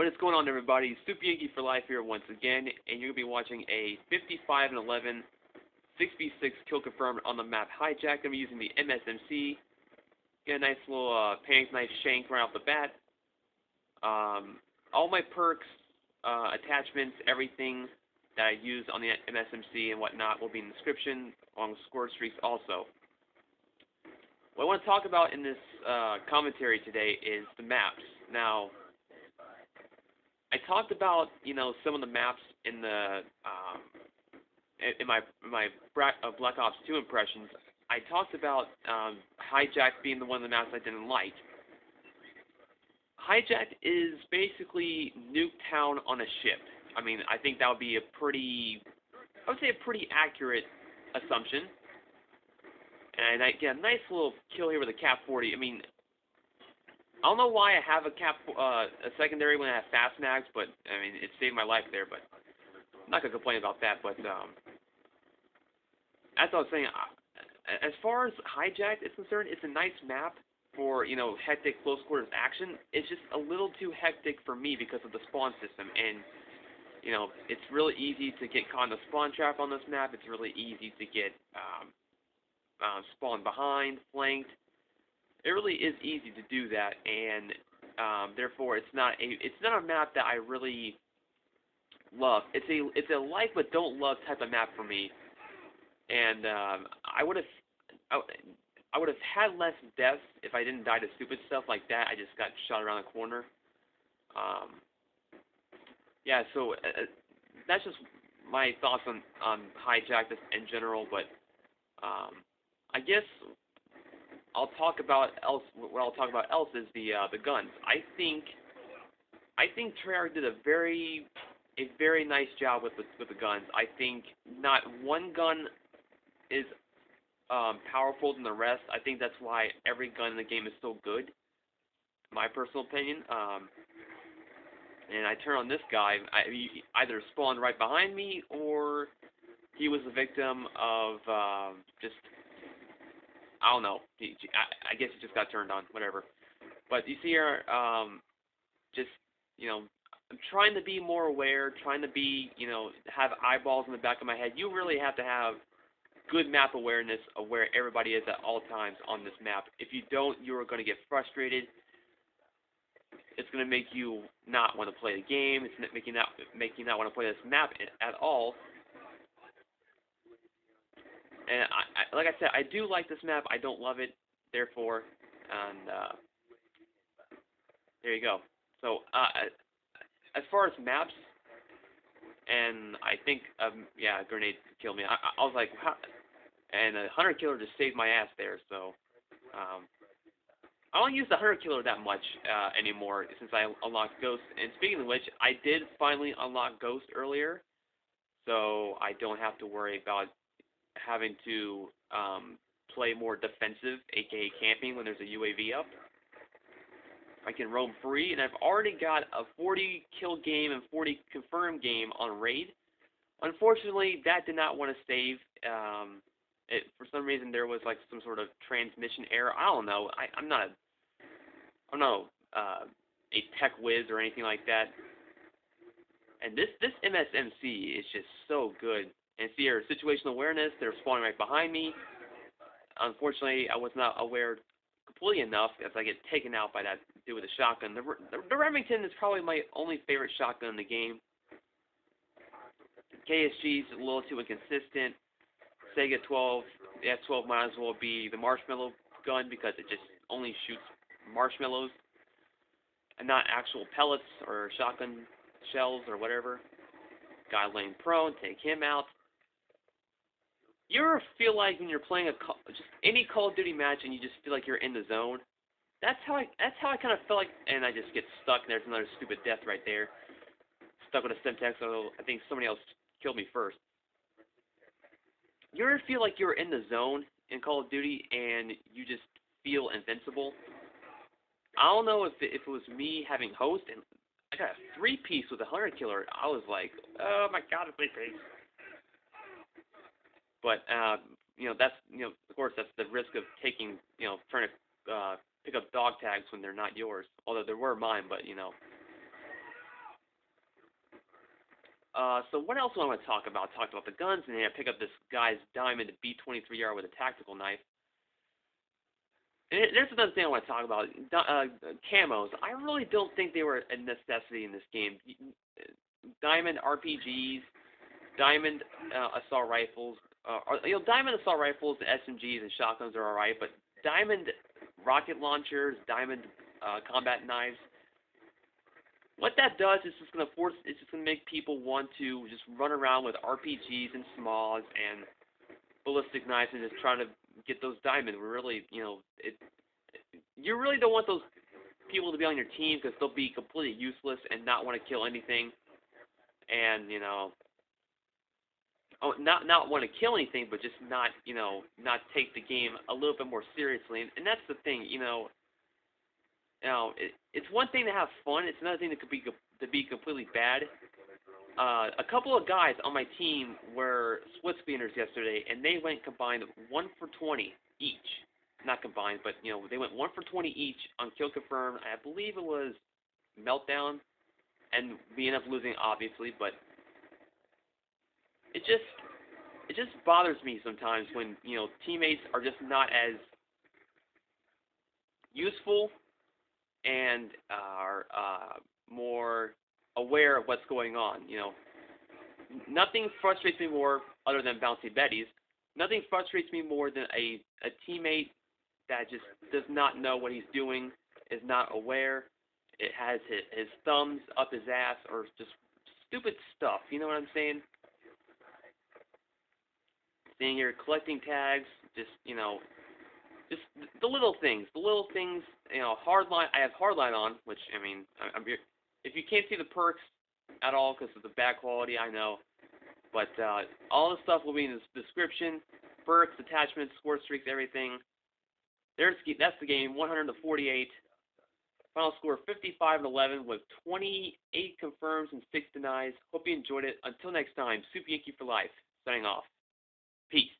What is going on, everybody? Super Yankee for Life here once again, and you're going to be watching a 55-11 6v6 kill confirmed on the map Hijacked. I'm using the MSMC. Get a nice little panic knife shank right off the bat. All my perks, attachments, everything that I use on the MSMC and whatnot will be in the description, along with Scorestreaks also. What I want to talk about in this commentary today is the maps. Now, I talked about, some of the maps in the in my Black Ops 2 impressions. I talked about Hijacked being one of the maps I didn't like. Hijacked is basically Nuketown on a ship. I mean, I think that would be a pretty accurate assumption. And I get a nice little kill here with a Cap 40. I mean, I don't know why I have a secondary when I have fast mags, but I mean, it saved my life there. But I'm not gonna complain about that. But as I was saying, as far as Hijacked is concerned, it's a nice map for hectic close quarters action. It's just a little too hectic for me because of the spawn system, and it's really easy to get caught in the spawn trap on this map. It's really easy to get spawned behind, flanked. It really is easy to do that, and therefore it's not a map that I really love. It's a like but don't love type of map for me, and I would have had less deaths if I didn't die to stupid stuff like that. I just got shot around the corner. Yeah, so that's just my thoughts on Hijacked in general, but I guess what I'll talk about else is the guns. I think Treyarch did a very nice job with the guns. I think not one gun is powerful than the rest. I think that's why every gun in the game is so good, in my personal opinion. And I turn on this guy, he either spawned right behind me or he was a victim of just, I don't know. I guess he just got turned on, whatever. But you see here, I'm trying to be more aware, trying to be, have eyeballs in the back of my head. You really have to have good map awareness of where everybody is at all times on this map. If you don't, you're going to get frustrated. It's going to make you not want to play the game. It's going to make you not want to play this map at all. And like I said, I do like this map. I don't love it, therefore, and there you go. So, as far as maps, and I think, yeah, a grenade killed me. I was like, how? And a hunter killer just saved my ass there. So, I don't use the hunter killer that much anymore since I unlocked Ghost. And speaking of which, I did finally unlock Ghost earlier, so I don't have to worry about having to play more defensive, aka camping, when there's a UAV up. I can roam free, and I've already got a 40 kill game and 40 confirmed game on raid. Unfortunately, that did not want to save. For some reason, there was like some sort of transmission error. I don't know. I'm not a tech whiz or anything like that. And this MSMC is just so good. And see here, situational awareness, they're spawning right behind me. Unfortunately, I was not aware completely enough as I get taken out by that dude with a shotgun. The Remington is probably my only favorite shotgun in the game. KSG's a little too inconsistent. Sega 12, the S12 might as well be the marshmallow gun because it just only shoots marshmallows and not actual pellets or shotgun shells or whatever. Guy laying prone, take him out. You ever feel like when you're playing just any Call of Duty match and you just feel like you're in the zone? That's how I kind of felt like, and I just get stuck. And there's another stupid death right there. Stuck with a Semtex, so I think somebody else killed me first. You ever feel like you're in the zone in Call of Duty and you just feel invincible? I don't know if it was me having host, and I got a 3-piece with a hunter killer. I was like, oh my god, a 3-piece. But that's of course that's the risk of taking trying to pick up dog tags when they're not yours. Although they were mine, but So what else do I want to talk about? Talked about the guns, and then I pick up this guy's diamond B23R with a tactical knife. And there's another thing I want to talk about. Camos. I really don't think they were a necessity in this game. Diamond RPGs, diamond assault rifles, diamond assault rifles, SMGs, and shotguns are alright, but diamond rocket launchers, diamond combat knives. What that does is just gonna make people want to just run around with RPGs and smalls and ballistic knives and just try to get those diamonds. You really don't want those people to be on your team because they'll be completely useless and not want to kill anything, and not want to kill anything, but just not take the game a little bit more seriously. And that's the thing, it's one thing to have fun. It's another thing to be completely bad. A couple of guys on my team were split screeners yesterday, and they went combined 1 for 20 each. Not combined, but they went 1 for 20 each on kill confirmed. I believe it was Meltdown, and we ended up losing, obviously. But it just bothers me sometimes when teammates are just not as useful and are more aware of what's going on. Nothing frustrates me more, other than Bouncy Betties, nothing frustrates me more than a teammate that just does not know what he's doing, is not aware, it has his thumbs up his ass, or just stupid stuff. You know what I'm saying? Sitting here collecting tags, just the little things. Hardline. I have Hardline on, which if you can't see the perks at all because of the bad quality, I know. But all the stuff will be in the description. Perks, attachments, Scorestreaks, everything. That's the game. 100-48. Final score 55-11 with 28 confirms and 6 denies. Hope you enjoyed it. Until next time, Super Yankee for life. Signing off. Peace.